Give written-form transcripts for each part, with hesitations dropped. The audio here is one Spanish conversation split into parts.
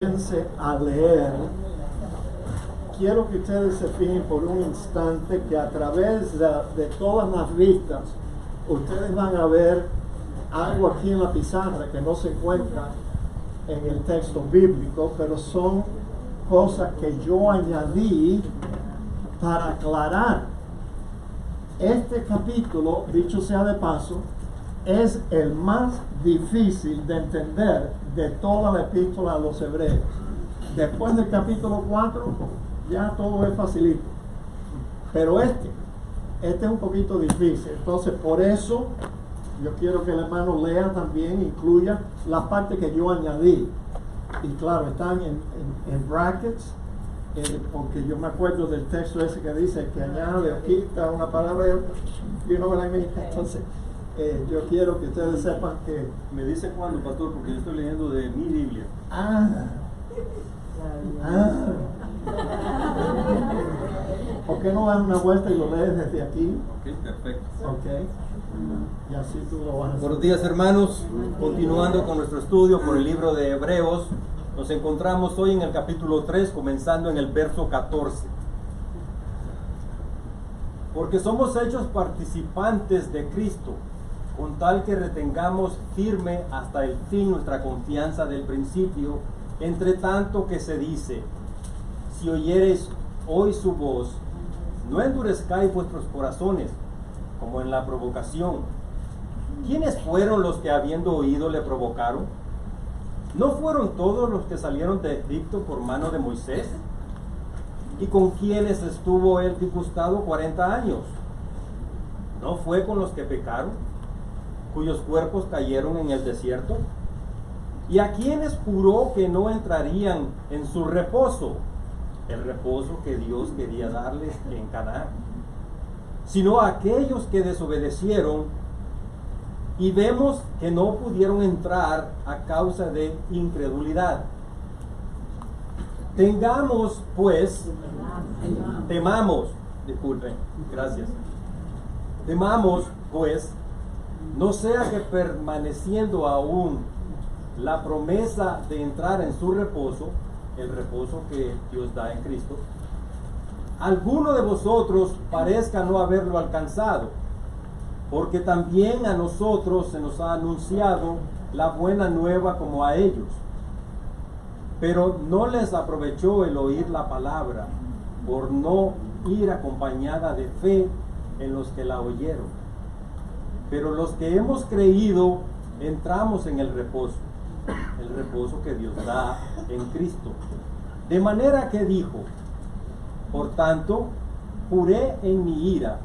comience a leer, quiero que ustedes se fijen por un instante que a través de todas las vistas, ustedes van a ver algo aquí en la pizarra que no se encuentra en el texto bíblico, pero son cosas que yo añadí para aclarar. Este capítulo, dicho sea de paso, es el más difícil de entender de toda la epístola a los hebreos. Después del capítulo 4, ya todo es facilito. Pero este es un poquito difícil. Entonces, por eso, yo quiero que el hermano lea también, incluya las partes que yo añadí. Y claro, están en brackets, porque yo me acuerdo del texto ese que dice que añade o quita una palabra, you know what I mean? Entonces, yo quiero que ustedes sepan que... Me dice cuándo, pastor, porque yo estoy leyendo de mi Biblia. ¿Por qué no das una vuelta y lo lees desde aquí? Ok, perfecto. Ok. Y así tú lo vas a hacer. Buenos días, hermanos. Continuando con nuestro estudio por el libro de Hebreos, nos encontramos hoy en el capítulo 3, comenzando en el verso 14. Porque somos hechos participantes de Cristo, con tal que retengamos firme hasta el fin nuestra confianza del principio, entre tanto que se dice: si oyereis hoy su voz, no endurezcáis vuestros corazones, como en la provocación. ¿Quiénes fueron los que habiendo oído le provocaron? ¿No fueron todos los que salieron de Egipto por mano de Moisés? ¿Y con quienes estuvo él disgustado 40 años? ¿No fue con los que pecaron, cuyos cuerpos cayeron en el desierto? ¿Y a quienes juró que no entrarían en su reposo, el reposo que Dios quería darles en Canaán, sino a aquellos que desobedecieron? Y vemos que no pudieron entrar a causa de incredulidad. Temamos, pues, no sea que permaneciendo aún la promesa de entrar en su reposo, el reposo que Dios da en Cristo, alguno de vosotros parezca no haberlo alcanzado, porque también a nosotros se nos ha anunciado la buena nueva como a ellos. Pero no les aprovechó el oír la palabra, por no ir acompañada de fe en los que la oyeron. Pero los que hemos creído entramos en el reposo que Dios da en Cristo. De manera que dijo: por tanto, juré en mi ira,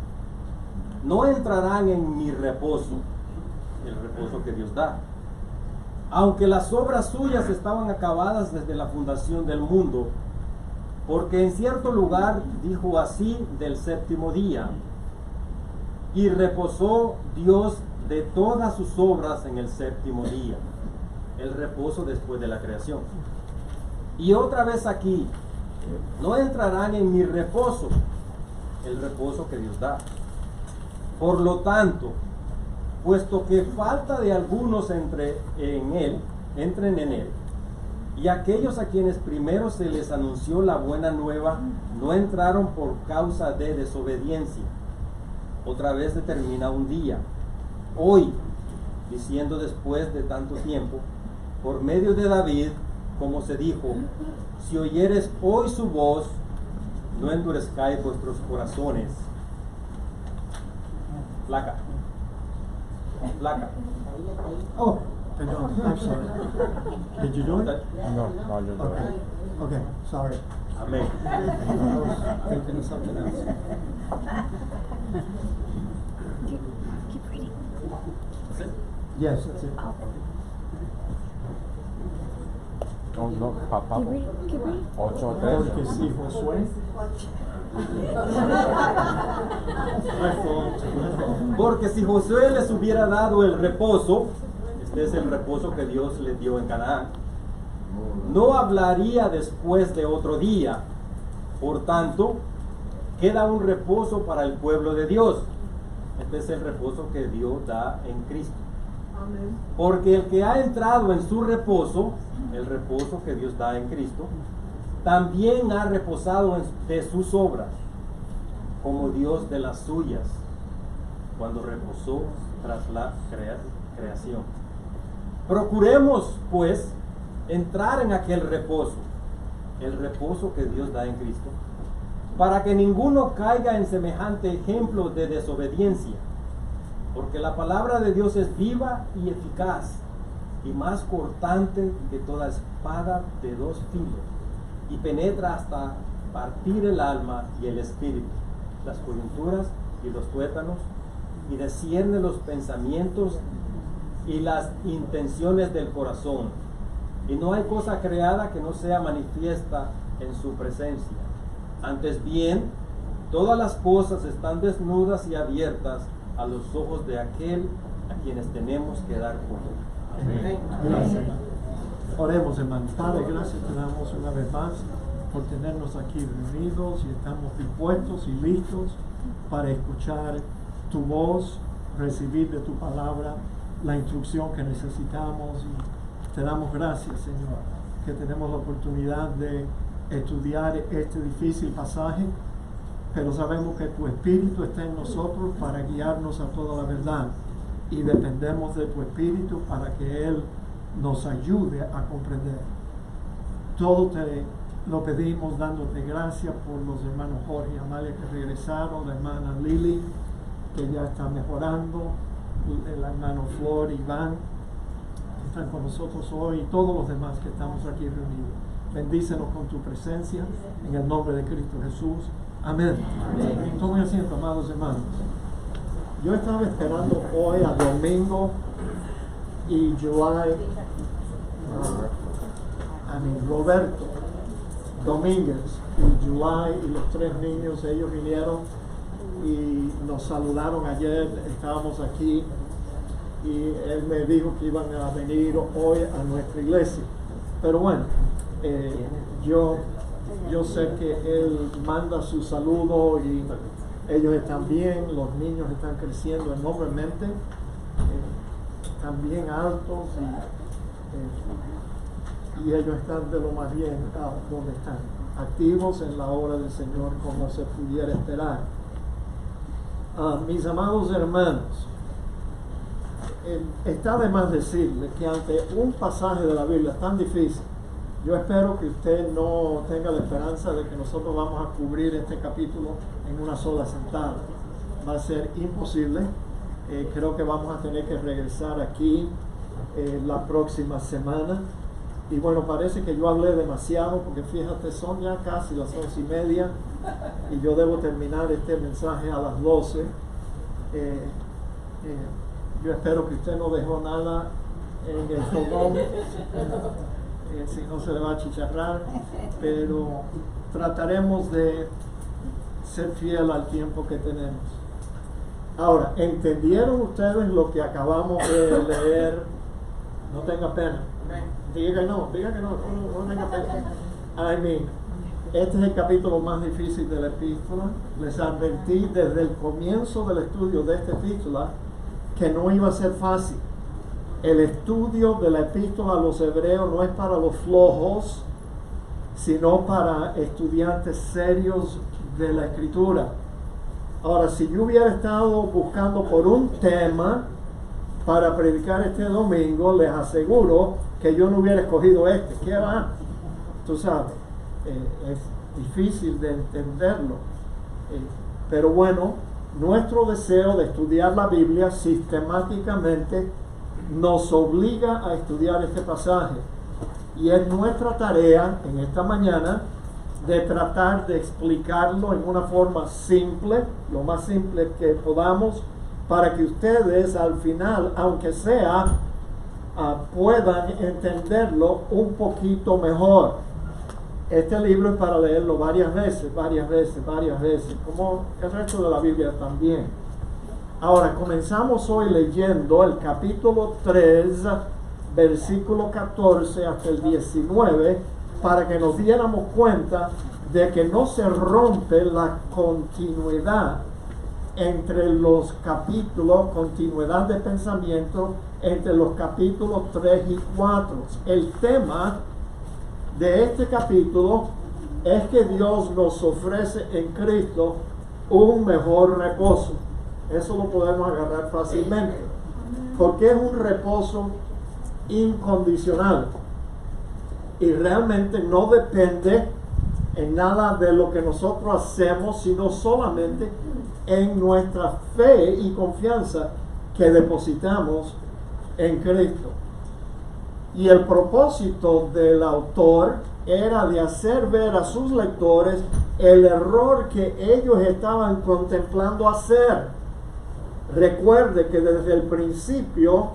no entrarán en mi reposo, el reposo que Dios da, aunque las obras suyas estaban acabadas desde la fundación del mundo, porque en cierto lugar dijo así del séptimo día: y reposó Dios de todas sus obras en el séptimo día, el reposo después de la creación. Y otra vez aquí: no entrarán en mi reposo, el reposo que Dios da. Por lo tanto, puesto que falta de algunos entren en él, y aquellos a quienes primero se les anunció la buena nueva no entraron por causa de desobediencia. Otra vez determina un día, hoy, diciendo después de tanto tiempo, por medio de David, como se dijo: si oyeres hoy su voz, no endurezcáis vuestros corazones. Placa. Oh, perdón, I'm sorry. Did you do it? No, you're doing Okay. it. Okay, sorry. Amén. I was thinking of something else. Keep reading. Yes, that's it. No, papá. Keep reading. Keep reading. 8:13. Porque si Josué... Porque si Josué les hubiera dado el reposo, este es el reposo que Dios les dio en Canaán, no hablaría después de otro día. Por tanto, queda un reposo para el pueblo de Dios. Este es el reposo que Dios da en Cristo. Porque el que ha entrado en su reposo el reposo que Dios da en Cristo, también ha reposado de sus obras, como Dios de las suyas, cuando reposó tras la creación. Procuremos, pues, entrar en aquel reposo, el reposo que Dios da en Cristo, para que ninguno caiga en semejante ejemplo de desobediencia, porque la palabra de Dios es viva y eficaz, y más cortante que toda espada de dos filos, y penetra hasta partir el alma y el espíritu, las coyunturas y los tuétanos, y discierne los pensamientos y las intenciones del corazón. Y no hay cosa creada que no sea manifiesta en su presencia. Antes bien, todas las cosas están desnudas y abiertas a los ojos de aquel a quienes tenemos que dar cuenta. Amén. Gracias. Oremos, hermanos. Padre, gracias te damos una vez más por tenernos aquí reunidos y estamos dispuestos y listos para escuchar tu voz, recibir de tu palabra la instrucción que necesitamos. Y te damos gracias, Señor, que tenemos la oportunidad de estudiar este difícil pasaje, pero sabemos que tu Espíritu está en nosotros para guiarnos a toda la verdad, y dependemos de tu Espíritu para que Él nos ayude a comprender. Todo te lo pedimos dándote gracias por los hermanos Jorge y Amalia que regresaron, la hermana Lili que ya está mejorando, el hermano Flor y Iván que están con nosotros hoy, y todos los demás que estamos aquí reunidos. Bendícenos con tu presencia, en el nombre de Cristo Jesús. Amén. Amén. Tomen asiento, amados hermanos. Yo estaba esperando hoy a Domingo y Roberto Domínguez y July, y los tres niños, ellos vinieron y nos saludaron ayer. Estábamos aquí y él me dijo que iban a venir hoy a nuestra iglesia, pero bueno, yo sé que él manda su saludo y ellos están bien, los niños están creciendo enormemente, están bien altos y ellos están de lo más bien donde están, activos en la obra del Señor como se pudiera esperar. Mis amados hermanos, está de más decirles que ante un pasaje de la Biblia tan difícil, yo espero que usted no tenga la esperanza de que nosotros vamos a cubrir este capítulo en una sola sentada. Va a ser imposible. Creo que vamos a tener que regresar aquí la próxima semana. Y bueno, parece que yo hablé demasiado, porque fíjate, son ya casi las 11:30 y yo debo terminar este mensaje a las 12. Yo espero que usted no dejó nada en el fogón, si no se le va a chicharrar, pero trataremos de ser fiel al tiempo que tenemos. Ahora, ¿entendieron ustedes lo que acabamos de leer? No tenga pena. Diga que no tenga pena. Este es el capítulo más difícil de la epístola. Les advertí desde el comienzo del estudio de esta epístola que no iba a ser fácil. El estudio de la epístola a los hebreos no es para los flojos, sino para estudiantes serios de la escritura. Ahora, si yo hubiera estado buscando por un tema para predicar este domingo, les aseguro que yo no hubiera escogido este. ¿Qué va? Tú sabes, es difícil de entenderlo. Pero bueno, nuestro deseo de estudiar la Biblia sistemáticamente nos obliga a estudiar este pasaje. Y es nuestra tarea en esta mañana de tratar de explicarlo en una forma simple, lo más simple que podamos, para que ustedes al final, aunque sea, puedan entenderlo un poquito mejor. Este libro es para leerlo varias veces, como el resto de la Biblia también. Ahora, comenzamos hoy leyendo el capítulo 3, versículo 14 hasta el 19, para que nos diéramos cuenta de que no se rompe la continuidad entre los capítulos, continuidad de pensamiento entre los capítulos 3 y 4. El tema de este capítulo es que Dios nos ofrece en Cristo un mejor reposo. Eso lo podemos agarrar fácilmente, porque es un reposo incondicional y realmente no depende en nada de lo que nosotros hacemos, sino solamente en nuestra fe y confianza que depositamos en Cristo. Y el propósito del autor era de hacer ver a sus lectores el error que ellos estaban contemplando hacer. Recuerde que desde el principio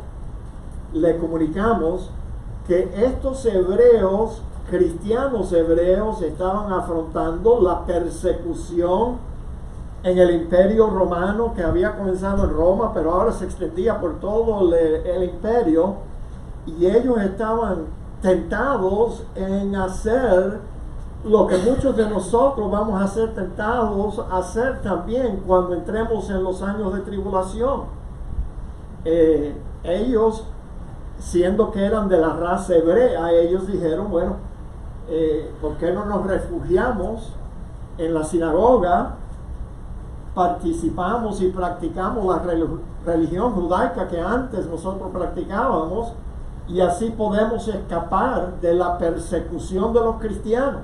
le comunicamos que estos hebreos, cristianos hebreos, estaban afrontando la persecución en el imperio romano que había comenzado en Roma, pero ahora se extendía por todo el imperio, y ellos estaban tentados en hacer lo que muchos de nosotros vamos a ser tentados a hacer también cuando entremos en los años de tribulación. Ellos, siendo que eran de la raza hebrea, ellos dijeron, bueno, ¿por qué no nos refugiamos en la sinagoga? Participamos y practicamos la religión judaica que antes nosotros practicábamos, y así podemos escapar de la persecución de los cristianos.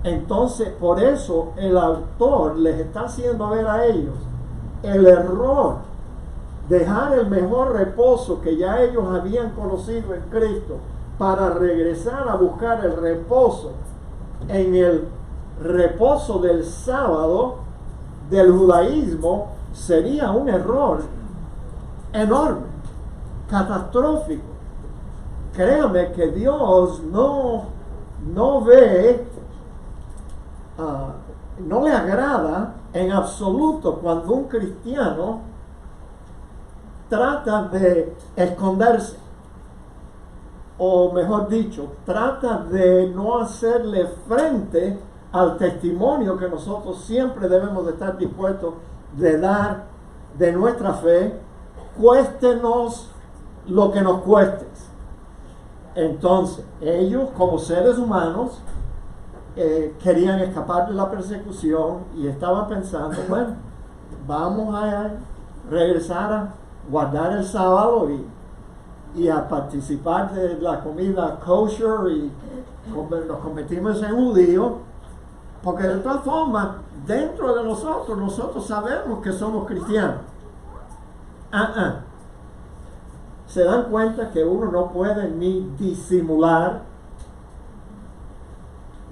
Entonces, por eso el autor les está haciendo ver a ellos el error, dejar el mejor reposo que ya ellos habían conocido en Cristo para regresar a buscar el reposo en el reposo del sábado del judaísmo. Sería un error enorme, catastrófico. Créame que Dios no ve, no le agrada en absoluto cuando un cristiano trata de esconderse, o mejor dicho, trata de no hacerle frente al testimonio que nosotros siempre debemos de estar dispuestos de dar de nuestra fe, cuéstenos lo que nos cueste. Entonces, ellos como seres humanos querían escapar de la persecución y estaban pensando, bueno, vamos a regresar a guardar el sábado y a participar de la comida kosher, y nos convertimos en judíos, porque de todas formas, dentro de nosotros sabemos que somos cristianos. Se dan cuenta que uno no puede ni disimular,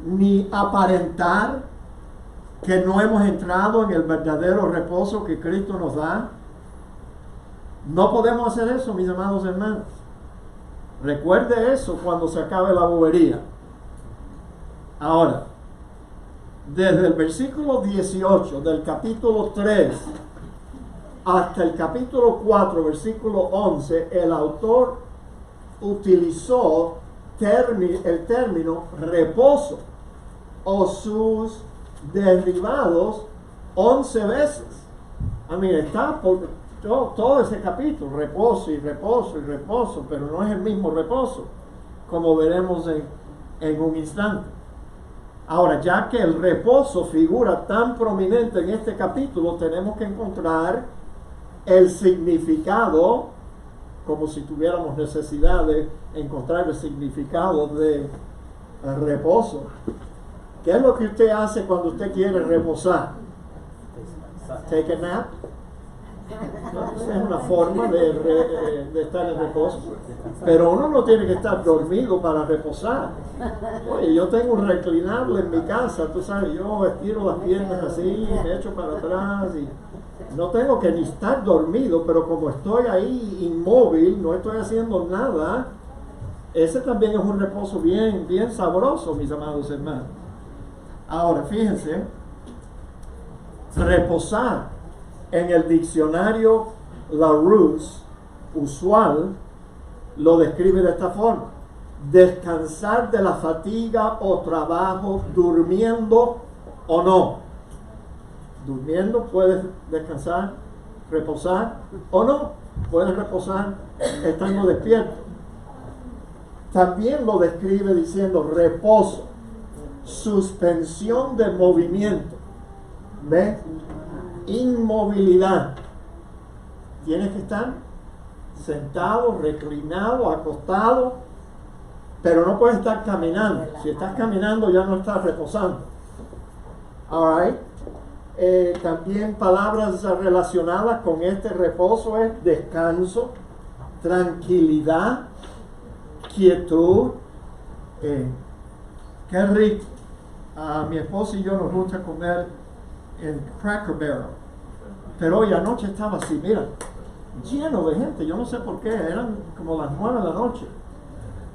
ni aparentar que no hemos entrado en el verdadero reposo que Cristo nos da. No podemos hacer eso, mis amados hermanos. Recuerde eso cuando se acabe la bobería. Ahora, desde el versículo 18 del capítulo 3 hasta el capítulo 4, versículo 11, el autor utilizó el término reposo o sus derivados 11 veces. Está por todo ese capítulo, reposo y reposo y reposo, pero no es el mismo reposo, como veremos en un instante. Ahora, ya que el reposo figura tan prominente en este capítulo, tenemos que encontrar el significado, como si tuviéramos necesidad de encontrar el significado de reposo. ¿Qué es lo que usted hace cuando usted quiere reposar? Take a nap. Esa es una forma de estar en reposo. Pero uno no tiene que estar dormido para reposar. Oye, yo tengo un reclinable en mi casa, tú sabes, yo estiro las piernas así, me echo para atrás y no tengo que ni estar dormido, pero como estoy ahí inmóvil, no estoy haciendo nada, ese también es un reposo bien sabroso, mis amados hermanos. Ahora, fíjense, reposar en el diccionario Larousse usual lo describe de esta forma: descansar de la fatiga o trabajo durmiendo o no. Durmiendo puedes descansar, reposar o no. Puedes reposar estando despierto. También lo describe diciendo reposo, suspensión de movimiento. ¿Ves? Inmovilidad. Tienes que estar sentado, reclinado, acostado, pero no puedes estar caminando. Si estás caminando ya no estás reposando. All right. También palabras relacionadas con este reposo es descanso, tranquilidad, quietud. Qué rico. A mi esposa y yo nos gusta comer en Cracker Barrel. Pero hoy anoche estaba así, mira, lleno de gente. Yo no sé por qué, eran como las 9 de la noche.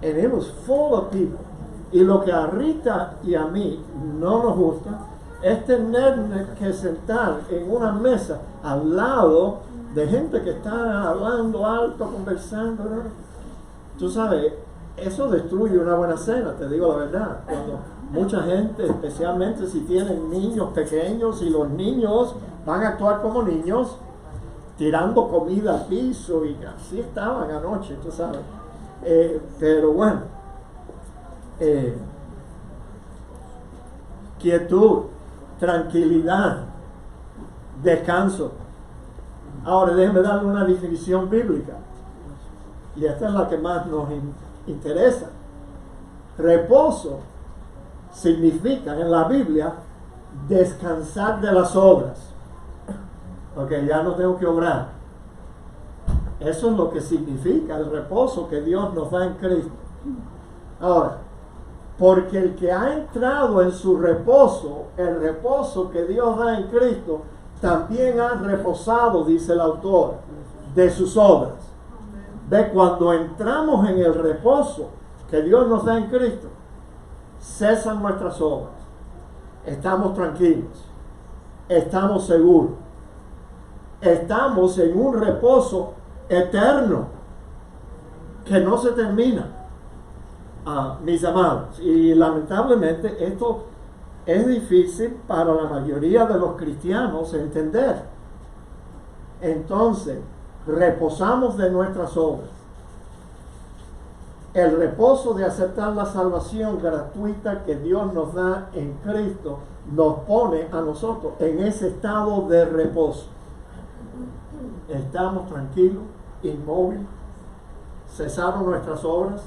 And it was full of people. Y lo que a Rita y a mí no nos gusta es tener que sentar en una mesa al lado de gente que está hablando alto, conversando, ¿no? Tú sabes, eso destruye una buena cena, te digo la verdad. Cuando mucha gente, especialmente si tienen niños pequeños y los niños van a actuar como niños, tirando comida al piso, y así estaban anoche, tú sabes. Pero bueno, quietud, tranquilidad, descanso. Ahora déjenme darle una definición bíblica, y esta es la que más nos interesa. Reposo significa en la Biblia descansar de las obras. Ok, ya no tengo que obrar. Eso es lo que significa el reposo que Dios nos da en Cristo. Ahora, porque el que ha entrado en su reposo, el reposo que Dios da en Cristo, también ha reposado, dice el autor, de sus obras. Ve, cuando entramos en el reposo que Dios nos da en Cristo, cesan nuestras obras. Estamos tranquilos. Estamos seguros. Estamos en un reposo eterno que no se termina. Mis amados, y lamentablemente esto es difícil para la mayoría de los cristianos entender. Entonces, reposamos de nuestras obras. El reposo de aceptar la salvación gratuita que Dios nos da en Cristo nos pone a nosotros en ese estado de reposo. Estamos tranquilos, inmóviles, cesaron nuestras obras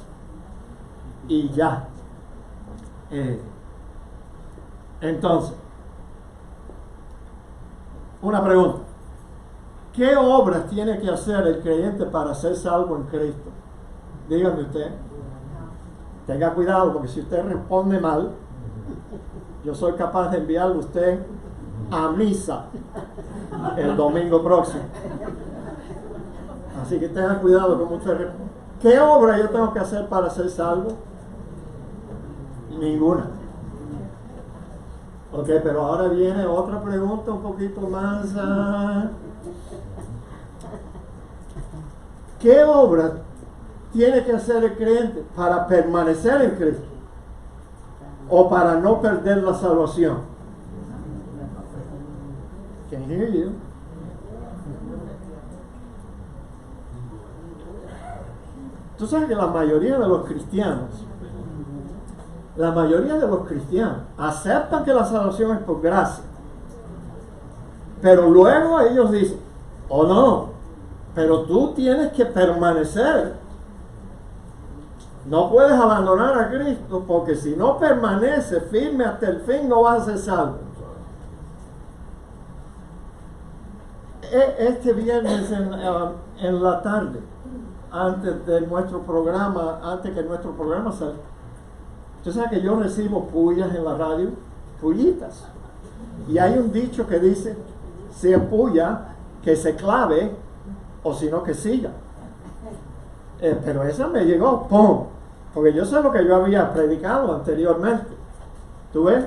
y ya. Entonces, una pregunta. ¿Qué obras tiene que hacer el creyente para ser salvo en Cristo? Dígame usted. Tenga cuidado, porque si usted responde mal, yo soy capaz de enviarle a usted a misa el domingo próximo. Así que tenga cuidado como usted responde. ¿Qué obra yo tengo que hacer para ser salvo? Ninguna. Ok, pero ahora viene otra pregunta un poquito más. ¿Qué obra tiene que hacer el creyente para permanecer en Cristo? O para no perder la salvación. Can't hear you. Tú sabes que la mayoría de los cristianos aceptan que la salvación es por gracia. Pero luego ellos dicen, oh no, pero tú tienes que permanecer. No puedes abandonar a Cristo, porque si no permaneces firme hasta el fin no vas a ser salvo. Este viernes en la tarde, antes que nuestro programa salga, tú sabes que yo recibo pullas en la radio, pullitas. Y hay un dicho que dice, si es puya, que se clave, o si no, que siga. Pero esa me llegó, ¡pum! Porque yo sé lo que yo había predicado anteriormente. ¿Tú ves?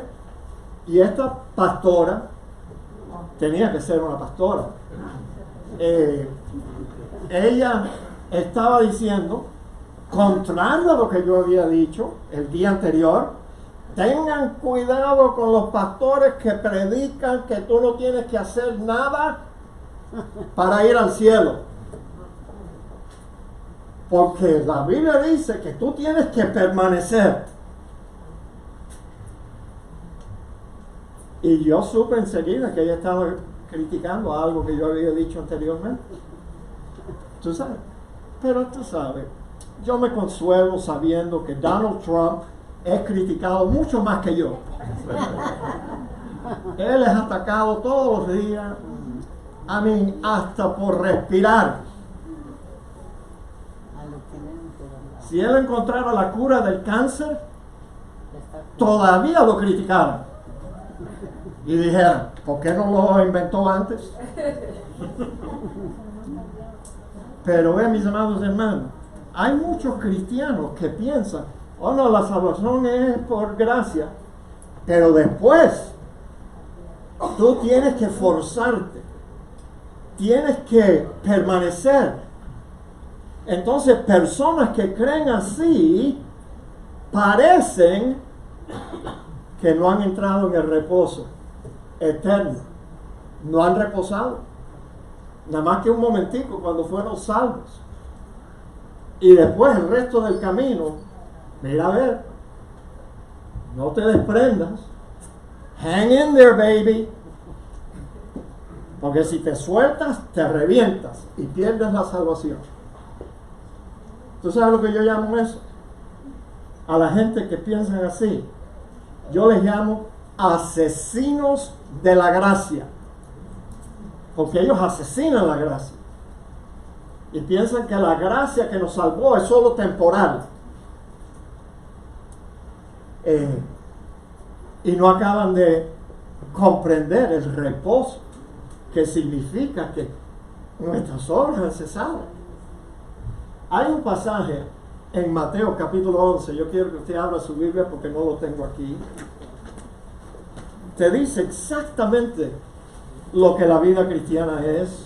Y esta pastora, tenía que ser una pastora, ella estaba diciendo, contrario a lo que yo había dicho el día anterior, Tengan cuidado con los pastores que predican que tú no tienes que hacer nada para ir al cielo. Porque la Biblia dice que tú tienes que permanecer. Y yo supe enseguida que ella estaba criticando algo que yo había dicho anteriormente. Tú sabes. Pero tú sabes, yo me consuelo sabiendo que Donald Trump es criticado mucho más que yo. Él es atacado todos los días. Hasta por respirar. Si él encontrara la cura del cáncer, todavía lo criticaran. Y dijeran, ¿por qué no lo inventó antes? Pero mis amados hermanos, hay muchos cristianos que piensan, oh no, la salvación es por gracia, pero después tú tienes que forzarte, tienes que permanecer. Entonces, personas que creen así parecen que no han entrado en el reposo eterno, no han reposado, nada más que un momentico cuando fueron salvos, y después el resto del camino, mira a ver, no te desprendas, hang in there baby, porque si te sueltas te revientas y pierdes la salvación. ¿Tú sabes lo que yo llamo eso? A la gente que piensan así, yo les llamo asesinos de la gracia, porque ellos asesinan la gracia y piensan que la gracia que nos salvó es solo temporal, y no acaban de comprender el reposo que significa que nuestras obras han cesado. Hay un pasaje en Mateo capítulo 11, yo quiero que usted abra su Biblia porque no lo tengo aquí. Te dice exactamente lo que la vida cristiana es.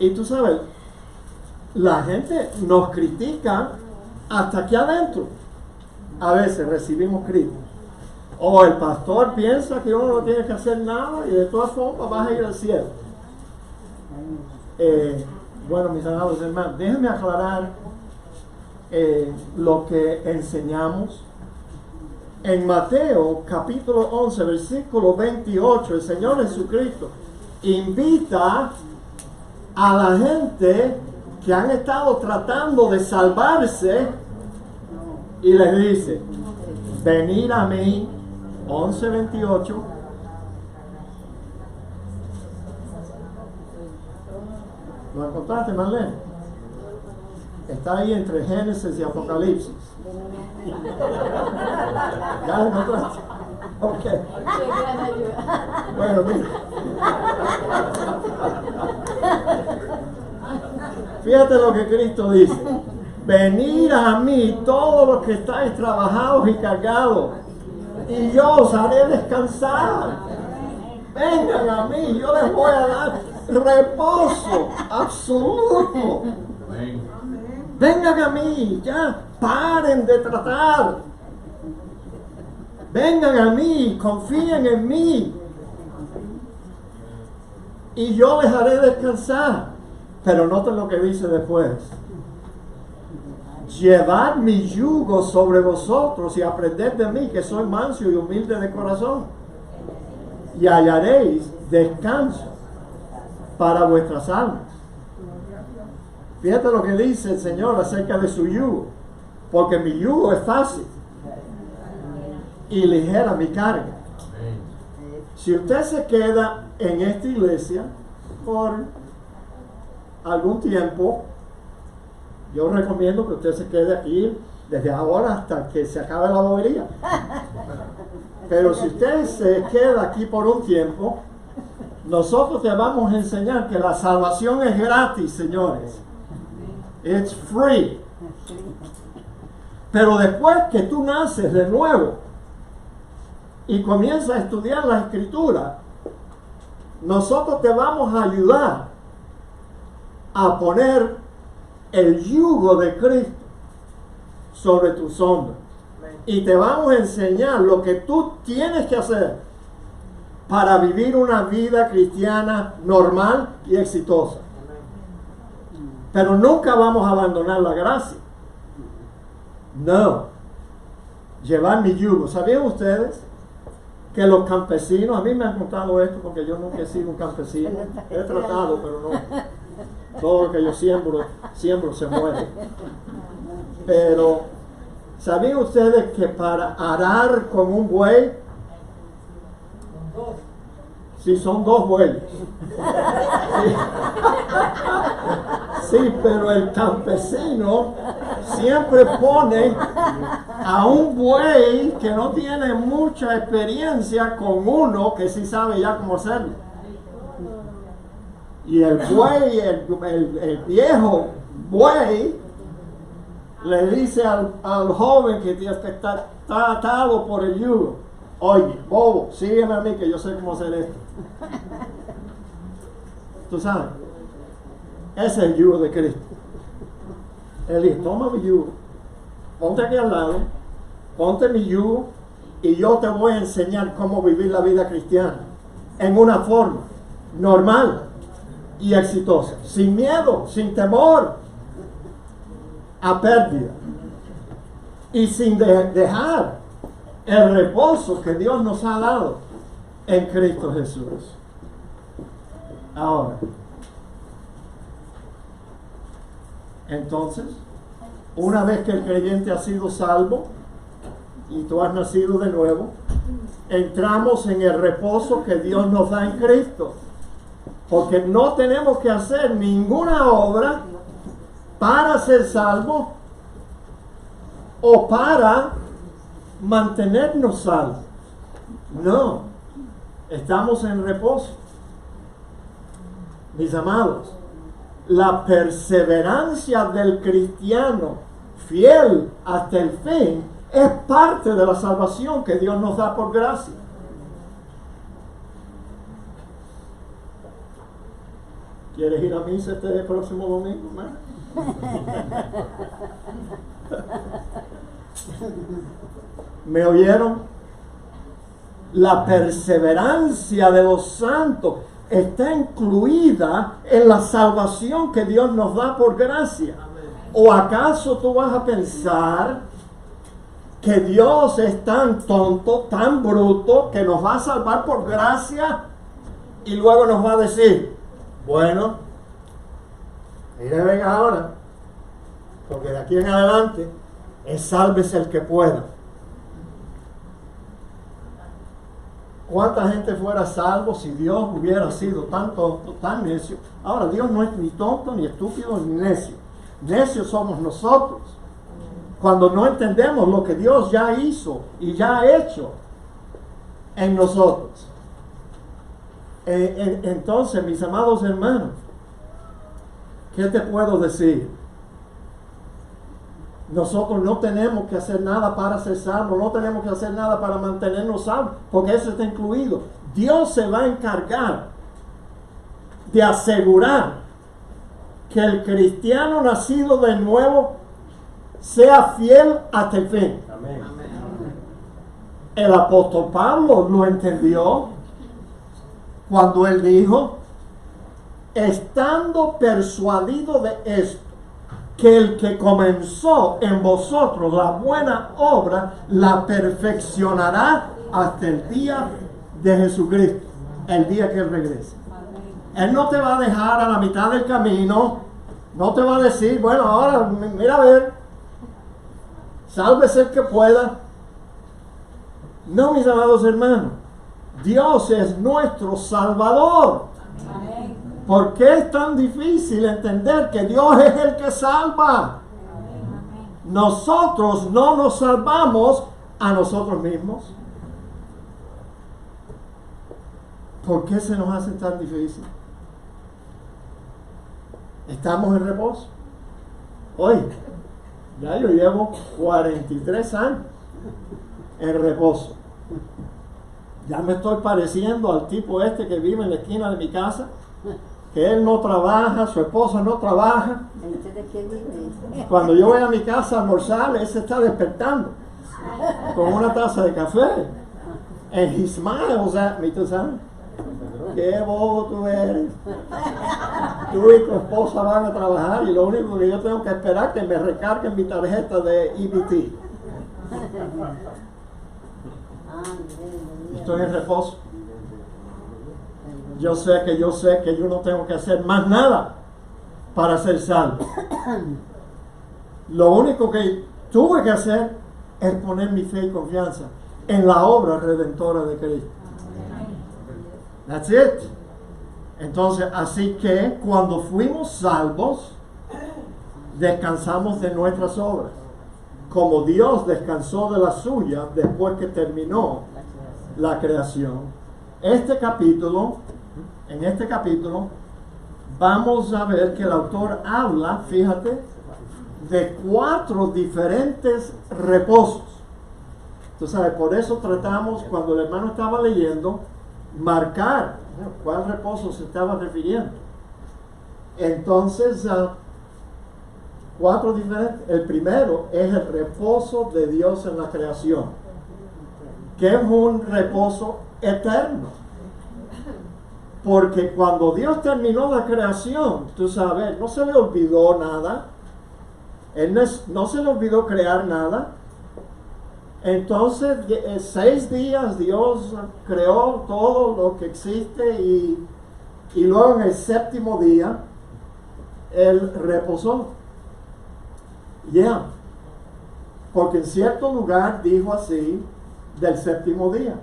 Y tú sabes, la gente nos critica hasta aquí adentro. A veces recibimos críticas. O el pastor piensa que uno no tiene que hacer nada y de todas formas vas a ir al cielo. Bueno, mis amados hermanos, déjenme aclarar lo que enseñamos. En Mateo capítulo 11, versículo 28, el Señor Jesucristo invita a la gente que han estado tratando de salvarse y les dice, venid a mí, 11:28. ¿Lo encontraste, Marlene? Está ahí entre Génesis y Apocalipsis. ¿Ya lo encontraste? Ok. Bueno, mira. Fíjate lo que Cristo dice. Venid a mí todos los que estáis trabajados y cargados, y yo os haré descansar. Vengan a mí, yo les voy a dar reposo absoluto. Vengan a mí, ya paren de tratar. Vengan a mí, confíen en mí, y yo les haré descansar. Pero noten lo que dice después. Llevad mi yugo sobre vosotros y aprended de mí, que soy manso y humilde de corazón, y hallaréis descanso para vuestras almas. Fíjate lo que dice el Señor acerca de su yugo, porque mi yugo es fácil y ligera mi carga. Si usted se queda en esta iglesia por algún tiempo, yo recomiendo que usted se quede aquí desde ahora hasta que se acabe la bobería. Pero si usted se queda aquí por un tiempo, nosotros te vamos a enseñar que la salvación es gratis, señores. It's free. Pero después que tú naces de nuevo y comienzas a estudiar la Escritura, nosotros te vamos a ayudar a poner el yugo de Cristo sobre tus hombros. Y te vamos a enseñar lo que tú tienes que hacer para vivir una vida cristiana normal y exitosa. Pero nunca vamos a abandonar la gracia. No. Llevar mi yugo. ¿Sabían ustedes que los campesinos, a mí me han contado esto porque yo nunca he sido un campesino, he tratado, pero no, todo lo que yo siembro se muere. Pero, ¿sabían ustedes que para arar con un buey, si son dos bueyes, sí, pero el campesino siempre pone a un buey que no tiene mucha experiencia con uno que sí sabe ya cómo hacerlo. Y el buey, el viejo buey, le dice al joven que está atado por el yugo: oye, bobo, sígueme a mí que yo sé cómo hacer esto. Tú sabes, ese es el yugo de Cristo. Él dice: toma mi yugo, ponte aquí al lado, ponte mi yugo y yo te voy a enseñar cómo vivir la vida cristiana en una forma normal y exitosa, sin miedo, sin temor a pérdida y sin dejar el reposo que Dios nos ha dado en Cristo Jesús. Ahora, entonces, una vez que el creyente ha sido salvo y tú has nacido de nuevo, entramos en el reposo que Dios nos da en Cristo, porque no tenemos que hacer ninguna obra para ser salvos o para mantenernos salvos. No, estamos en reposo. Mis amados, la perseverancia del cristiano fiel hasta el fin es parte de la salvación que Dios nos da por gracia. ¿Quieres ir a misa este próximo domingo, hermano? ¿Me oyeron? La perseverancia de los santos está incluida en la salvación que Dios nos da por gracia. ¿O acaso tú vas a pensar que Dios es tan tonto, tan bruto, que nos va a salvar por gracia y luego nos va a decir: bueno, mire, venga ahora, porque de aquí en adelante es sálvese el que pueda? ¿Cuánta gente fuera salvo si Dios hubiera sido tan tonto, tan necio? Ahora, Dios no es ni tonto, ni estúpido, ni necio. Necios somos nosotros, cuando no entendemos lo que Dios ya hizo y ya ha hecho en nosotros. Entonces, mis amados hermanos, ¿qué te puedo decir? Nosotros no tenemos que hacer nada para ser salvos, no tenemos que hacer nada para mantenernos salvos, porque eso está incluido. Dios se va a encargar de asegurar que el cristiano nacido de nuevo sea fiel hasta el fin. Amén. El apóstol Pablo lo entendió cuando él dijo: estando persuadido de esto, que el que comenzó en vosotros la buena obra la perfeccionará hasta el día de Jesucristo, el día que Él regrese. Él no te va a dejar a la mitad del camino, no te va a decir: bueno, ahora mira a ver, sálvese el que pueda. No, mis amados hermanos, Dios es nuestro Salvador. Amén. ¿Por qué es tan difícil entender que Dios es el que salva? Nosotros no nos salvamos a nosotros mismos. ¿Por qué se nos hace tan difícil? Estamos en reposo. Hoy, ya yo llevo 43 años en reposo. Ya me estoy pareciendo al tipo este que vive en la esquina de mi casa, que él no trabaja, su esposa no trabaja. Entonces, ¿qué vive? Cuando yo voy a mi casa a almorzar, él se está despertando con una taza de café. And he smiles at me, ¿tú sabes? Qué bobo tú eres. Tú y tu esposa van a trabajar y lo único que yo tengo que esperar es que me recarguen mi tarjeta de EBT. Estoy en reposo. Yo sé que yo no tengo que hacer más nada para ser salvo. Lo único que tuve que hacer es poner mi fe y confianza en la obra redentora de Cristo. That's it. Entonces, así que cuando fuimos salvos, descansamos de nuestras obras, como Dios descansó de la suya después que terminó la creación. En este capítulo, vamos a ver que el autor habla, fíjate, de 4 diferentes reposos. Tú sabes, por eso tratamos, cuando el hermano estaba leyendo, marcar cuál reposo se estaba refiriendo. Entonces, 4 diferentes. El primero es el reposo de Dios en la creación, que es un reposo eterno. Porque cuando Dios terminó la creación, tú sabes, no se le olvidó nada. Él no se le olvidó crear nada. Entonces, 6 días Dios creó todo lo que existe y luego en el 7º día, Él reposó. Porque en cierto lugar dijo así, del 7º día.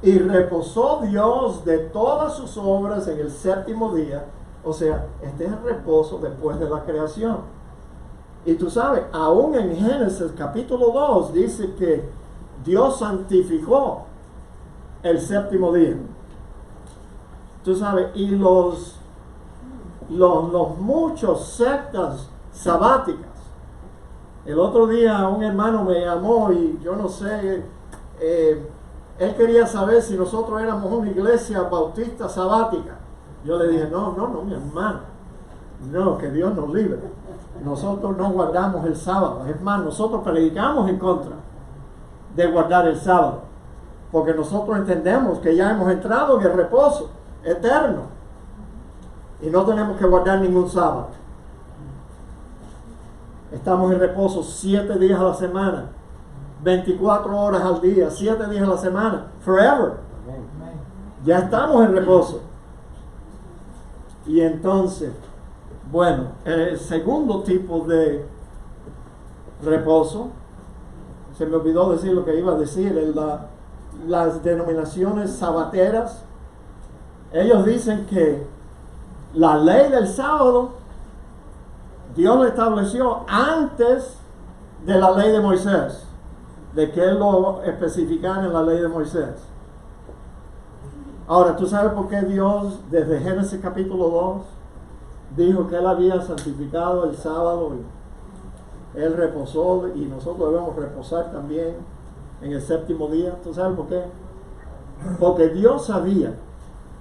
Y reposó Dios de todas sus obras en el 7º día. O sea, este es el reposo después de la creación. Y tú sabes, aún en Génesis capítulo 2 dice que Dios santificó el 7º día. Tú sabes, y los muchos sectas sabáticas. El otro día un hermano me llamó y yo no sé, él quería saber si nosotros éramos una iglesia bautista sabática. Yo le dije, no, mi hermano. No, que Dios nos libre. Nosotros no guardamos el sábado. Es más, nosotros predicamos en contra de guardar el sábado. Porque nosotros entendemos que ya hemos entrado en el reposo eterno. Y no tenemos que guardar ningún sábado. Estamos en reposo 7 días a la semana. 24 horas al día, 7 días a la semana. Forever. Ya estamos en reposo. Y entonces, bueno, el segundo tipo de reposo, se me olvidó decir lo que iba a decir, las denominaciones sabateras, ellos dicen que la ley del sábado, Dios lo estableció antes de la ley de Moisés, de que Él lo especificara en la ley de Moisés. Ahora, ¿tú sabes por qué Dios, desde Génesis capítulo 2, dijo que Él había santificado el sábado y Él reposó y nosotros debemos reposar también en el 7º día? ¿Tú sabes por qué? Porque Dios sabía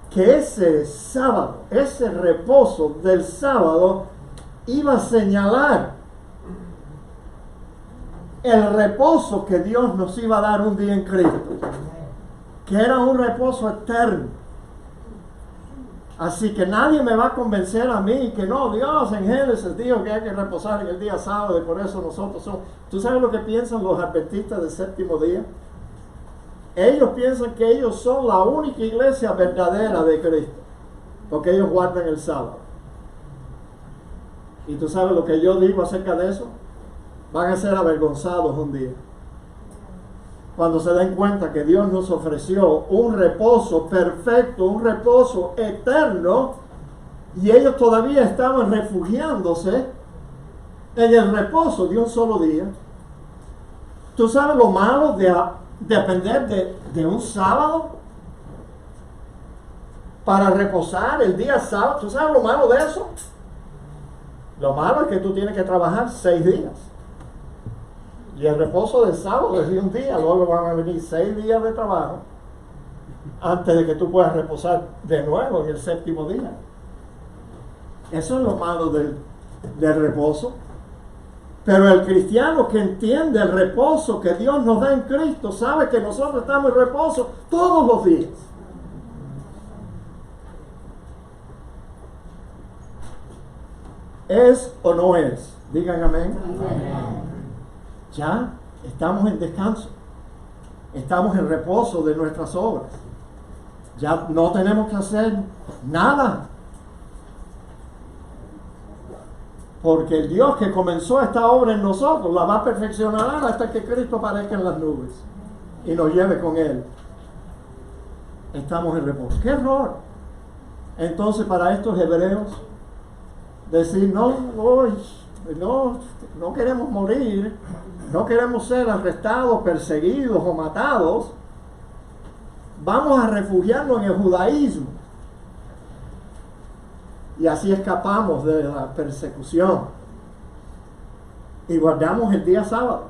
que ese sábado, ese reposo del sábado, iba a señalar el reposo que Dios nos iba a dar un día en Cristo, que era un reposo eterno. Así que nadie me va a convencer a mí que no, Dios en Génesis dijo que hay que reposar en el día sábado y por eso nosotros somos. ¿Tú sabes lo que piensan los adventistas del 7º día? Ellos piensan que ellos son la única iglesia verdadera de Cristo, porque ellos guardan el sábado. ¿Y tú sabes lo que yo digo acerca de eso? Van a ser avergonzados un día, cuando se den cuenta que Dios nos ofreció un reposo perfecto, un reposo eterno, y ellos todavía estaban refugiándose en el reposo de un solo día. ¿Tú sabes lo malo de depender de un sábado para reposar el día sábado? ¿Tú sabes lo malo de eso? Lo malo es que tú tienes que trabajar 6 días. Y el reposo del sábado es de un día, luego van a venir 6 días de trabajo antes de que tú puedas reposar de nuevo en el 7º día. Eso es lo malo del reposo. Pero el cristiano que entiende el reposo que Dios nos da en Cristo sabe que nosotros estamos en reposo todos los días. ¿Es o no es? Digan amén. Ya estamos en descanso. Estamos en reposo de nuestras obras. Ya no tenemos que hacer nada. Porque el Dios que comenzó esta obra en nosotros la va a perfeccionar hasta que Cristo aparezca en las nubes y nos lleve con Él. Estamos en reposo. ¡Qué error! Entonces, para estos hebreos, decir, no queremos morir, no queremos ser arrestados, perseguidos o matados, vamos a refugiarnos en el judaísmo. Y así escapamos de la persecución. Y guardamos el día sábado.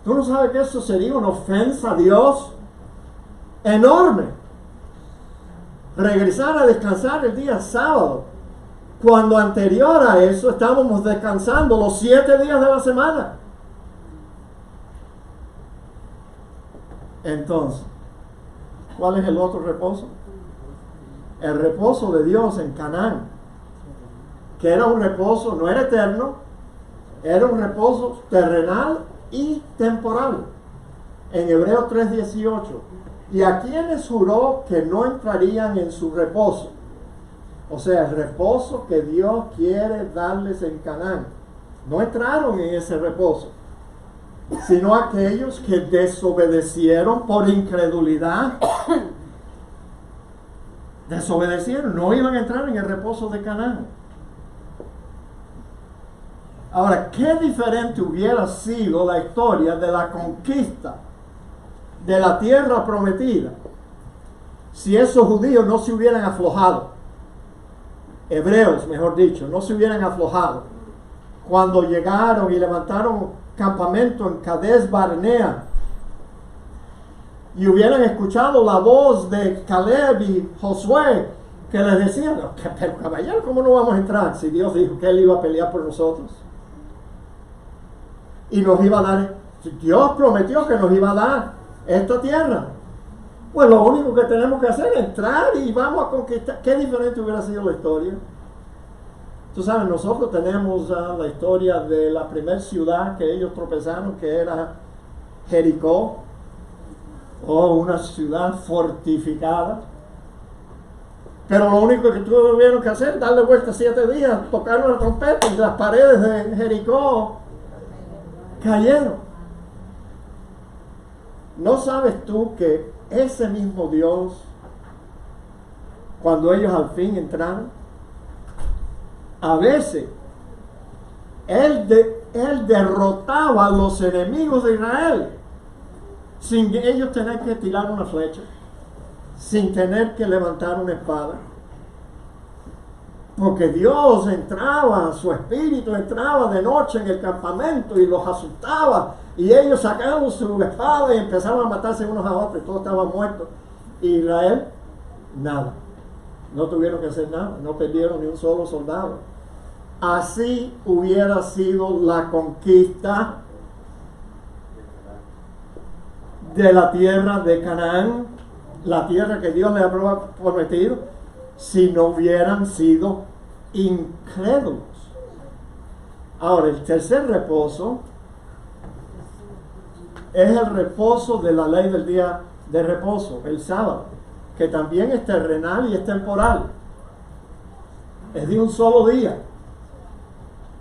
¿Tú no sabes que eso sería una ofensa a Dios enorme? Regresar a descansar el día sábado, cuando anterior a eso estábamos descansando los 7 días de la semana. Entonces, ¿cuál es el otro reposo? El reposo de Dios en Canaán, que era un reposo, no era eterno, era un reposo terrenal y temporal. En Hebreos 3:18. Y a quienes juró que no entrarían en su reposo. O sea, el reposo que Dios quiere darles en Canaán. No entraron en ese reposo, sino aquellos que desobedecieron por incredulidad. Desobedecieron, no iban a entrar en el reposo de Canaán. Ahora, qué diferente hubiera sido la historia de la conquista de la tierra prometida si esos judíos no se hubieran aflojado, hebreos mejor dicho, no se hubieran aflojado cuando llegaron y levantaron campamento en Cades Barnea y hubieran escuchado la voz de Caleb y Josué que les decían, pero caballero, ¿cómo no vamos a entrar si Dios dijo que Él iba a pelear por nosotros? Y nos iba a dar, Dios prometió que nos iba a dar esta tierra. Pues lo único que tenemos que hacer es entrar y vamos a conquistar. ¿Qué diferente hubiera sido la historia? Tú sabes, nosotros tenemos la historia de la primera ciudad que ellos tropezaron, que era Jericó, o una ciudad fortificada. Pero lo único que tuvieron que hacer, darle vuelta 7 días, tocar una trompeta y las paredes de Jericó cayeron. ¿No sabes tú que ese mismo Dios, cuando ellos al fin entraron, a veces Él derrotaba a los enemigos de Israel sin ellos tener que tirar una flecha, sin tener que levantar una espada? Porque Dios entraba, su espíritu entraba de noche en el campamento y los asustaba. Y ellos sacaban su espada y empezaban a matarse unos a otros y todos estaban muertos. Y Israel, nada. No tuvieron que hacer nada, no perdieron ni un solo soldado. Así hubiera sido la conquista de la tierra de Canaán, la tierra que Dios les había prometido, si no hubieran sido incrédulos. Ahora, el tercer reposo es el reposo de la ley del día de reposo, el sábado, que también es terrenal y es temporal. Es de un solo día.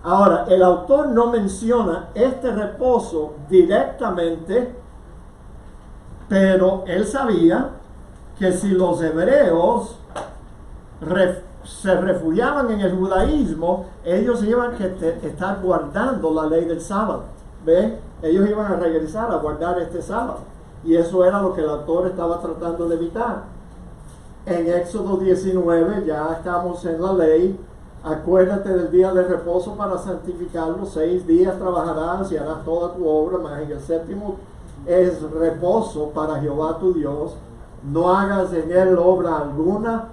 Ahora, el autor no menciona este reposo directamente, pero él sabía que si los hebreos se refugiaban en el judaísmo, ellos iban a estar guardando la ley del sábado. ¿Ve? Ellos iban a regresar a guardar este sábado. Y eso era lo que el autor estaba tratando de evitar. En Éxodo 19 ya estamos en la ley. Acuérdate del día de reposo para santificarlo. 6 días trabajarás y harás toda tu obra, mas en el séptimo es reposo para Jehová tu Dios. No hagas en él obra alguna,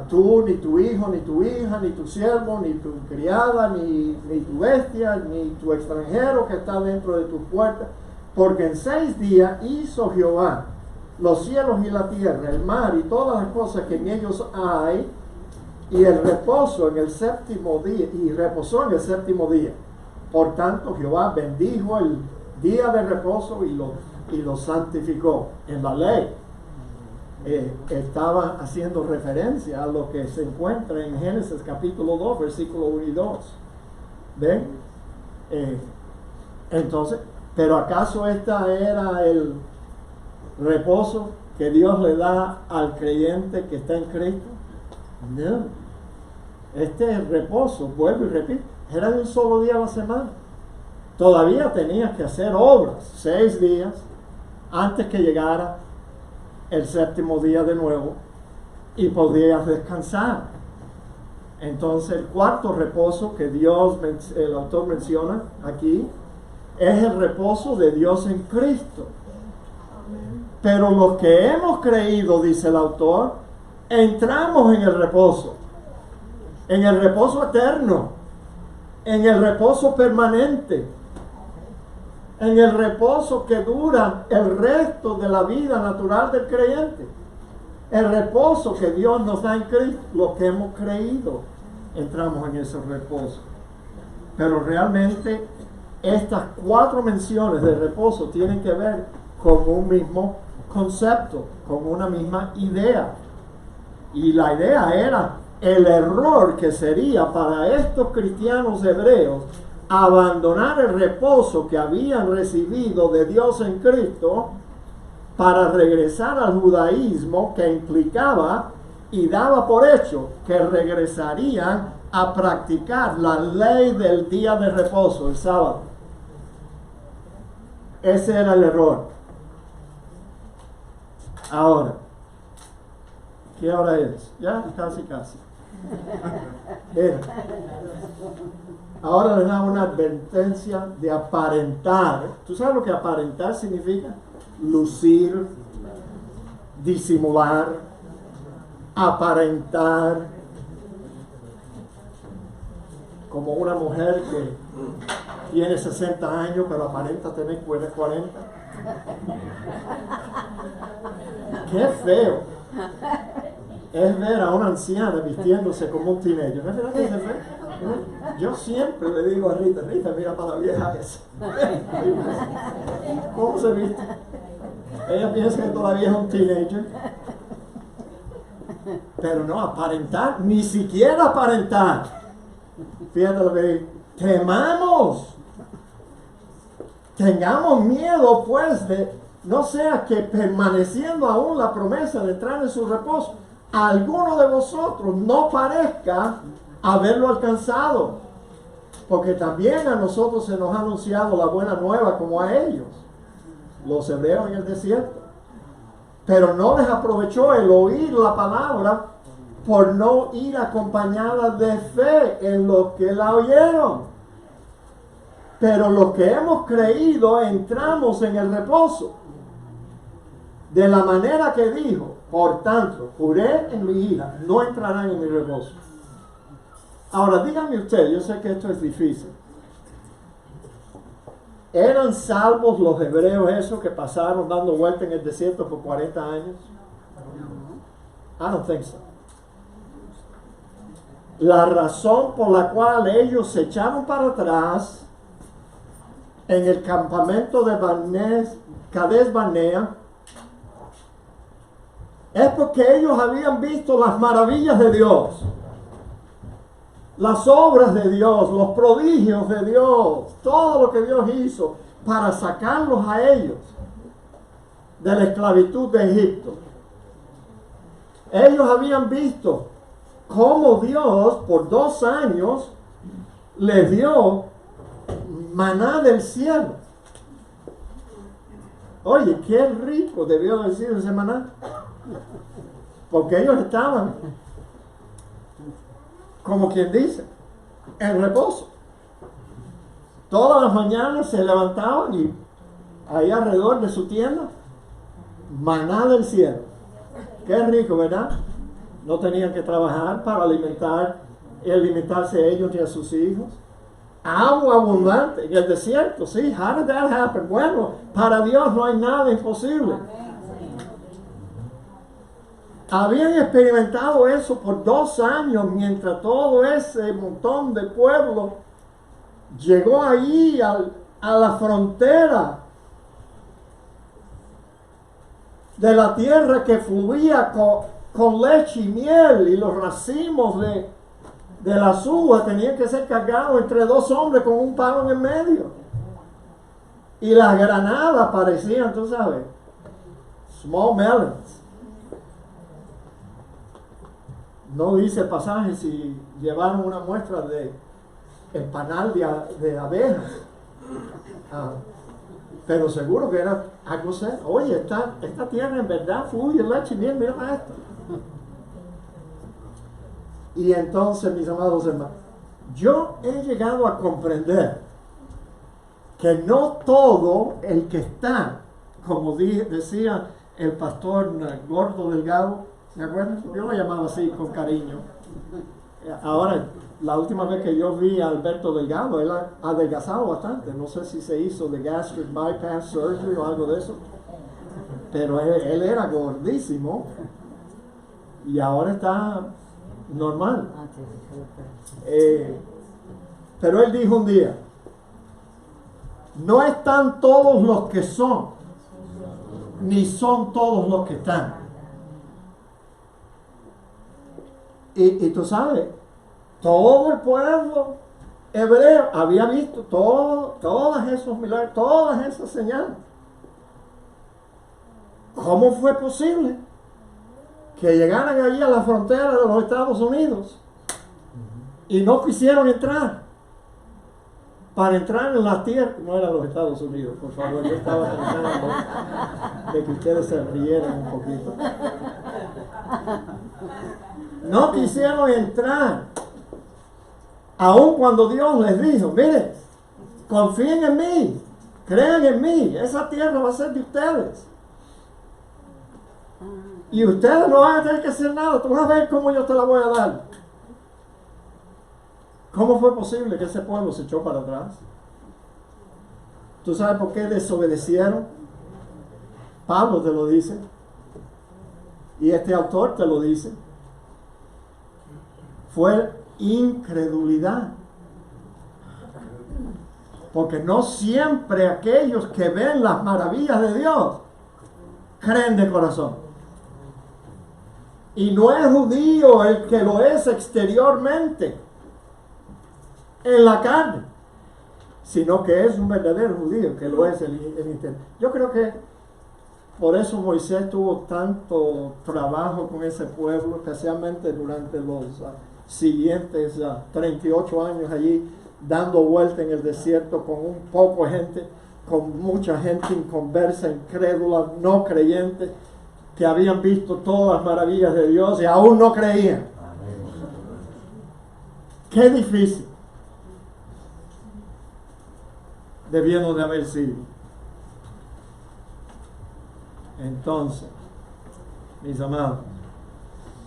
tú, ni tu hijo, ni tu hija, ni tu siervo, ni tu criada, ni tu bestia, ni tu extranjero que está dentro de tus puertas, porque en 6 días hizo Jehová los cielos y la tierra, el mar y todas las cosas que en ellos hay, y el reposo en el séptimo día, y reposó en el séptimo día. Por tanto, Jehová bendijo el día de reposo y lo santificó. En la ley estaba haciendo referencia a lo que se encuentra en Génesis capítulo 2, versículo 1 y 2. ¿Ven? Entonces, ¿pero acaso esta era el reposo que Dios le da al creyente que está en Cristo? No. Este reposo, vuelvo y repito, era de un solo día a la semana. Todavía tenías que hacer obras 6 días antes que llegara el séptimo día de nuevo y podías descansar. Entonces el cuarto reposo que el autor menciona aquí es el reposo de Dios en Cristo. Pero los que hemos creído, dice el autor, entramos en el reposo eterno, en el reposo permanente, en el reposo que dura el resto de la vida natural del creyente. El reposo que Dios nos da en Cristo, los que hemos creído, entramos en ese reposo. Pero realmente estas 4 menciones de reposo tienen que ver con un mismo concepto, con una misma idea. Y la idea era el error que sería para estos cristianos hebreos abandonar el reposo que habían recibido de Dios en Cristo para regresar al judaísmo, que implicaba y daba por hecho que regresarían a practicar la ley del día de reposo, el sábado. Ese era el error. Ahora, ¿qué hora es? Ya, casi. Mira. Ahora les da una advertencia de aparentar. ¿Tú sabes lo que aparentar significa? Lucir, disimular, aparentar. Como una mujer que tiene 60 años pero aparenta tener 40. ¡Qué feo! Es ver a una anciana vistiéndose como un teenager. ¿No es verdad que es feo? Yo siempre le digo a Rita, mira para la vieja esa. ¿Cómo se viste? Ella piensa que todavía es un teenager. Pero no, aparentar, ni siquiera aparentar. Fíjate lo que dice. Temamos. Tengamos miedo, pues, de no sea que permaneciendo aún la promesa de entrar en su reposo, alguno de vosotros no parezca haberlo alcanzado, porque también a nosotros se nos ha anunciado la buena nueva como a ellos, los hebreos en el desierto, pero no les aprovechó el oír la palabra por no ir acompañada de fe en los que la oyeron. Pero los que hemos creído entramos en el reposo de la manera que dijo: por tanto, juré en mi ira, no entrarán en mi reposo. Ahora díganme usted, yo sé que esto es difícil. ¿Eran salvos los hebreos esos que pasaron dando vuelta en el desierto por 40 años? I don't think so. La razón por la cual ellos se echaron para atrás en el campamento de Cades Barnea es porque ellos habían visto las maravillas de Dios, las obras de Dios, los prodigios de Dios, todo lo que Dios hizo para sacarlos a ellos de la esclavitud de Egipto. Ellos habían visto cómo Dios por 2 años les dio maná del cielo. Oye, qué rico debió haber sido ese maná, porque ellos estaban, como quien dice, en reposo. Todas las mañanas se levantaban y ahí alrededor de su tienda, maná del cielo. Qué rico, ¿verdad? No tenían que trabajar para alimentarse ellos y a sus hijos. Agua abundante en el desierto, sí. How did that happen? Bueno, para Dios no hay nada imposible. Habían experimentado eso por 2 años mientras todo ese montón de pueblo llegó ahí a la frontera de la tierra que fluía con leche y miel, y los racimos de las uvas tenían que ser cargados entre 2 hombres con un palo en el medio. Y las granadas parecían, tú sabes, small melons. No dice el pasaje si llevaron una muestra de el panal de abejas. Pero seguro que era algo serio. Oye, esta tierra en verdad fluye leche y miel, mira esto. Y entonces, mis amados hermanos, yo he llegado a comprender que no todo el que está, como decía el pastor Gordo Delgado, ¿me acuerdan? Yo lo llamaba así con cariño. Ahora, la última vez que yo vi a Alberto Delgado, él ha adelgazado bastante. No sé si se hizo de gastric bypass surgery o algo de eso. Pero él era gordísimo y ahora está normal. Pero él dijo un día, no están todos los que son, ni son todos los que están. Y tú sabes, todo el pueblo hebreo había visto todos esos milagros, todas esas señales. ¿Cómo fue posible que llegaran allí a la frontera de los Estados Unidos y no quisieron entrar? Para entrar en la tierra, no eran los Estados Unidos, por favor, yo estaba tratando de que ustedes se rieran un poquito. No quisieron entrar, aun cuando Dios les dijo, miren, confíen en mí, crean en mí, esa tierra va a ser de ustedes. Y ustedes no van a tener que hacer nada, tú vas a ver cómo yo te la voy a dar. ¿Cómo fue posible que ese pueblo se echó para atrás? ¿Tú sabes por qué desobedecieron? Pablo te lo dice. Y este autor te lo dice. Fue incredulidad. Porque no siempre aquellos que ven las maravillas de Dios creen de corazón. Y no es judío el que lo es exteriormente, en la carne, sino que es un verdadero judío que lo es el interior. Yo creo que por eso Moisés tuvo tanto trabajo con ese pueblo, especialmente durante los siguientes 38 años allí, dando vuelta en el desierto con un poco de gente, con mucha gente inconversa, incrédula, no creyente, que habían visto todas las maravillas de Dios y aún no creían. Qué difícil debieron de haber sido. Entonces, mis amados,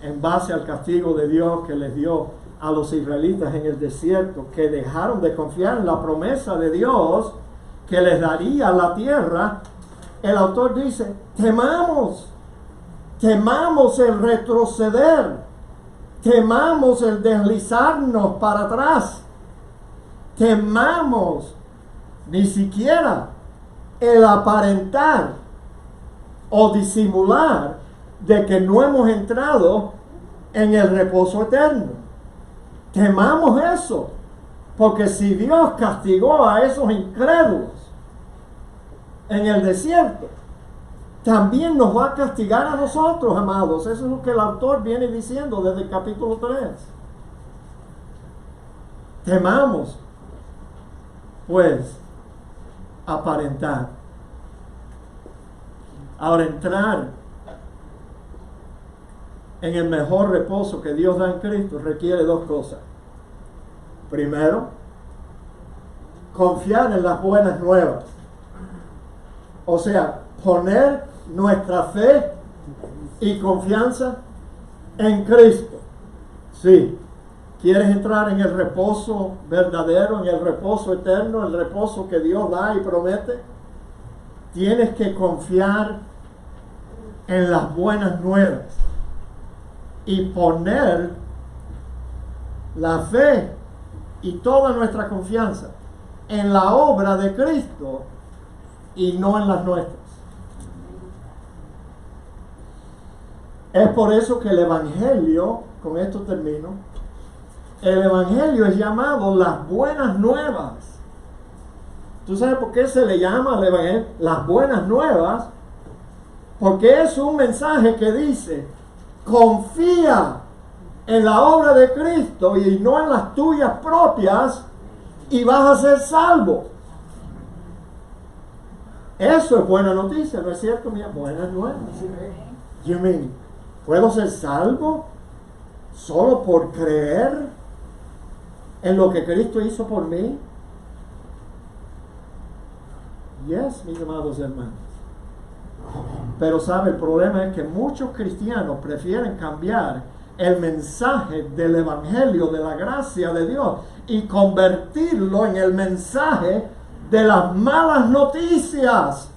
en base al castigo de Dios que les dio a los israelitas en el desierto, que dejaron de confiar en la promesa de Dios que les daría la tierra, el autor dice, temamos el retroceder, temamos el deslizarnos para atrás, temamos ni siquiera el aparentar o disimular de que no hemos entrado en el reposo eterno. Temamos eso, porque si Dios castigó a esos incrédulos en el desierto, también nos va a castigar a nosotros, amados. Eso es lo que el autor viene diciendo desde el capítulo 3. Temamos, pues, aparentar. Ahora, entrar en el mejor reposo que Dios da en Cristo requiere 2 cosas. Primero, confiar en las buenas nuevas. O sea, poner nuestra fe y confianza en Cristo. Sí. ¿Quieres entrar en el reposo verdadero, en el reposo eterno, el reposo que Dios da y promete? Tienes que confiar en las buenas nuevas y poner la fe y toda nuestra confianza en la obra de Cristo y no en las nuestras. Es por eso que el Evangelio, con esto termino, el Evangelio es llamado las buenas nuevas. ¿Tú sabes por qué se le llama al Evangelio las buenas nuevas? Porque es un mensaje que dice, confía en la obra de Cristo y no en las tuyas propias y vas a ser salvo. Eso es buena noticia, ¿no es cierto? Mira, buenas nuevas. You mean, ¿puedo ser salvo solo por creer en lo que Cristo hizo por mí? Yes, mis amados hermanos. Pero sabe, el problema es que muchos cristianos prefieren cambiar el mensaje del Evangelio de la gracia de Dios y convertirlo en el mensaje de las malas noticias.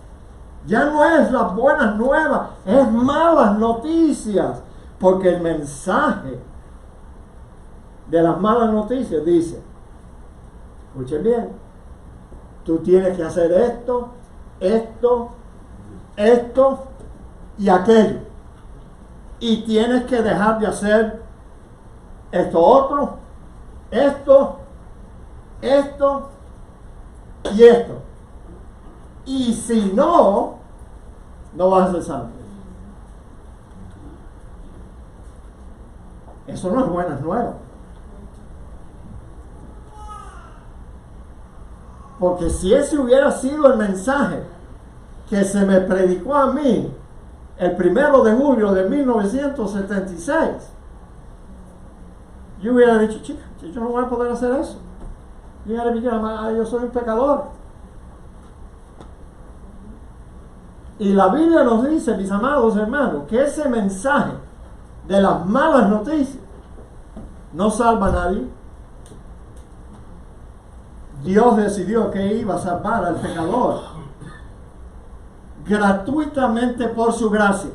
Ya no es las buenas nuevas, es malas noticias. Porque el mensaje de las malas noticias dice, escuchen bien, tú tienes que hacer esto, esto, esto y aquello. Y tienes que dejar de hacer esto otro, esto y esto. Y si no, no vas a ser salvo. Eso no es buenas nuevas. Porque si ese hubiera sido el mensaje que se me predicó a mí el 1 de julio de 1976, yo hubiera dicho, chica, yo no voy a poder hacer eso. Yo soy un pecador. Y la Biblia nos dice, mis amados hermanos, que ese mensaje de las malas noticias no salva a nadie. Dios decidió que iba a salvar al pecador gratuitamente por su gracia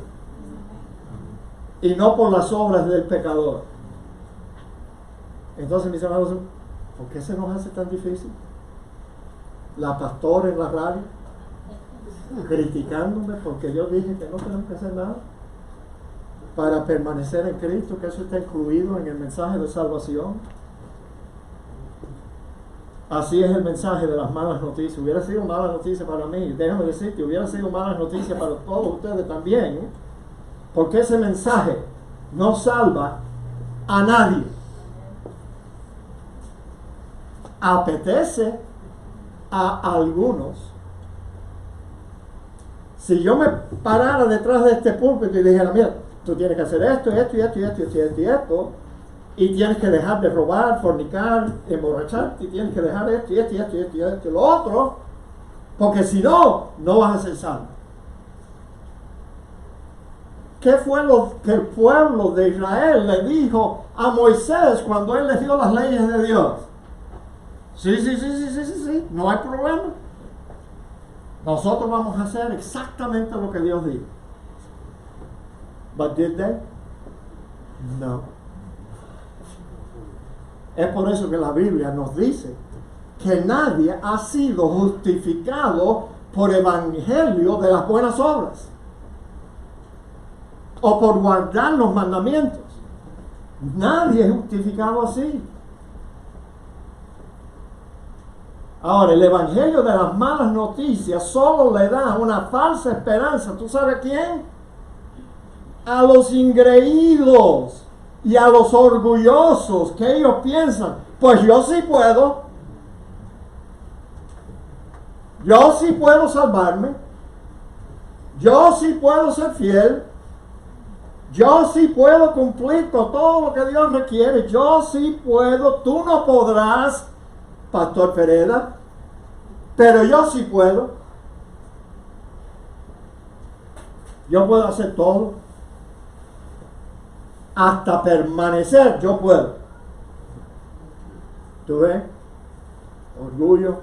y no por las obras del pecador. Entonces, mis hermanos, ¿por qué se nos hace tan difícil? La pastora en la radio criticándome porque yo dije que no tenemos que hacer nada para permanecer en Cristo, que eso está incluido en el mensaje de salvación. Así es el mensaje de las malas noticias. Hubiera sido malas noticias para mí, déjame decirte, hubiera sido malas noticias para todos ustedes también, ¿eh? Porque ese mensaje no salva a nadie. Apetece a algunos. Si yo me parara detrás de este púlpito y dijera, mira, tú tienes que hacer esto, y tienes que dejar de robar, fornicar, emborracharte, y tienes que dejar esto, y lo otro, porque si no, no vas a ser salvo. ¿Qué fue lo que el pueblo de Israel le dijo a Moisés cuando él les dio las leyes de Dios? Sí, no hay problema. Nosotros vamos a hacer exactamente lo que Dios dijo. But did they? No. Es por eso que la Biblia nos dice que nadie ha sido justificado por evangelio de las buenas obras o por guardar los mandamientos. Nadie es justificado así. Ahora, el evangelio de las malas noticias solo le da una falsa esperanza. ¿Tú sabes a quién? A los ingreídos y a los orgullosos, que ellos piensan, pues yo sí puedo. Yo sí puedo salvarme. Yo sí puedo ser fiel. Yo sí puedo cumplir con todo lo que Dios requiere. Yo sí puedo. Tú no podrás, Pastor Pereda, pero yo sí puedo. Yo puedo hacer todo. hasta permanecer, yo puedo. ¿Tú ves? Orgullo,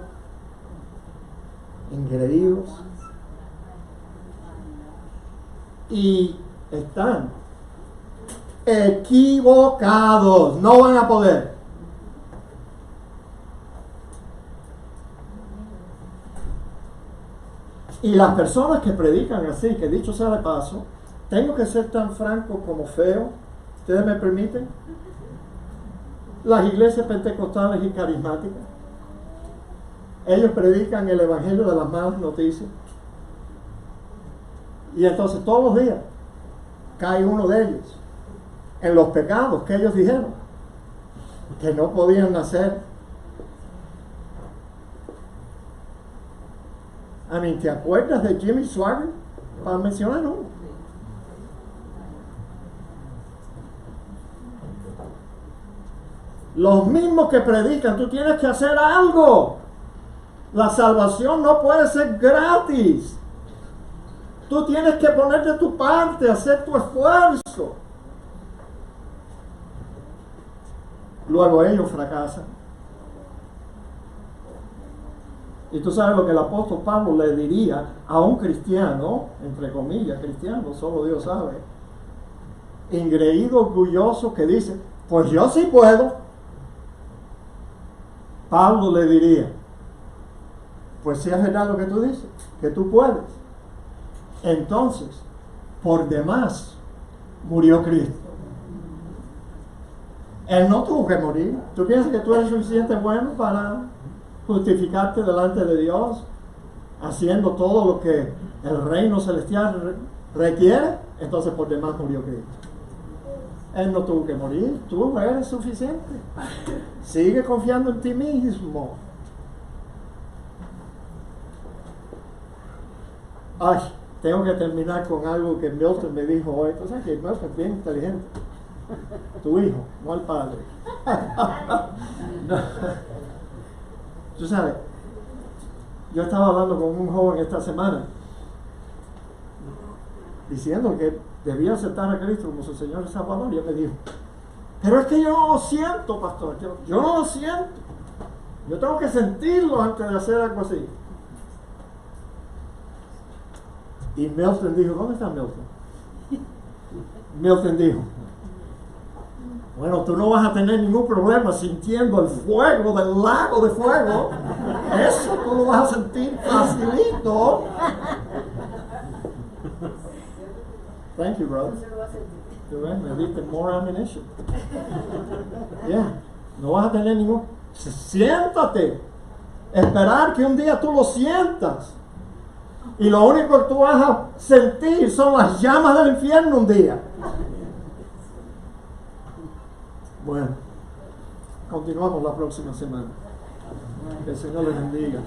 engreídos, y están equivocados, no van a poder. Y las personas que predican así, que dicho sea de paso, tengo que ser tan franco como feo, ¿ustedes me permiten? Las iglesias pentecostales y carismáticas, ellos predican el evangelio de las malas noticias, y entonces todos los días cae uno de ellos en los pecados que ellos dijeron que no podían hacer. ¿Te acuerdas de Jimmy Swaggart? Para mencionar uno. Los mismos que predican, tú tienes que hacer algo. La salvación no puede ser gratis. Tú tienes que poner de tu parte, hacer tu esfuerzo. Luego ellos fracasan. Y tú sabes lo que el apóstol Pablo le diría a un cristiano, entre comillas, cristiano, solo Dios sabe, engreído, orgulloso, que dice, pues yo sí puedo. Pablo le diría, pues si es verdad lo que tú dices, que tú puedes. Entonces, por demás, murió Cristo. Él no tuvo que morir. ¿Tú piensas que tú eres suficiente bueno para justificarte delante de Dios, haciendo todo lo que el reino celestial requiere? Entonces por demás murió Cristo. Él no tuvo que morir, tú eres suficiente. Sigue confiando en ti mismo. Ay, tengo que terminar con algo que Milton me dijo hoy. Tú sabes que Milton es bien inteligente. Tu hijo, no el padre. No. Tú sabes, yo estaba hablando con un joven esta semana, diciendo que debía aceptar a Cristo como su Señor y Salvador, y él me dijo, pero es que yo no lo siento, pastor, yo no lo siento, yo tengo que sentirlo antes de hacer algo así. Y Milton dijo, ¿dónde está Milton? Milton dijo, bueno, tú no vas a tener ningún problema sintiendo el fuego del lago de fuego. Eso tú lo vas a sentir facilito. Thank you, brother. ¿Tú ves? Me diste more ammunition. Yeah. No vas a tener ningún... Siéntate. Esperar que un día tú lo sientas. Y lo único que tú vas a sentir son las llamas del infierno un día. Bueno, continuamos la próxima semana. Que el Señor les bendiga.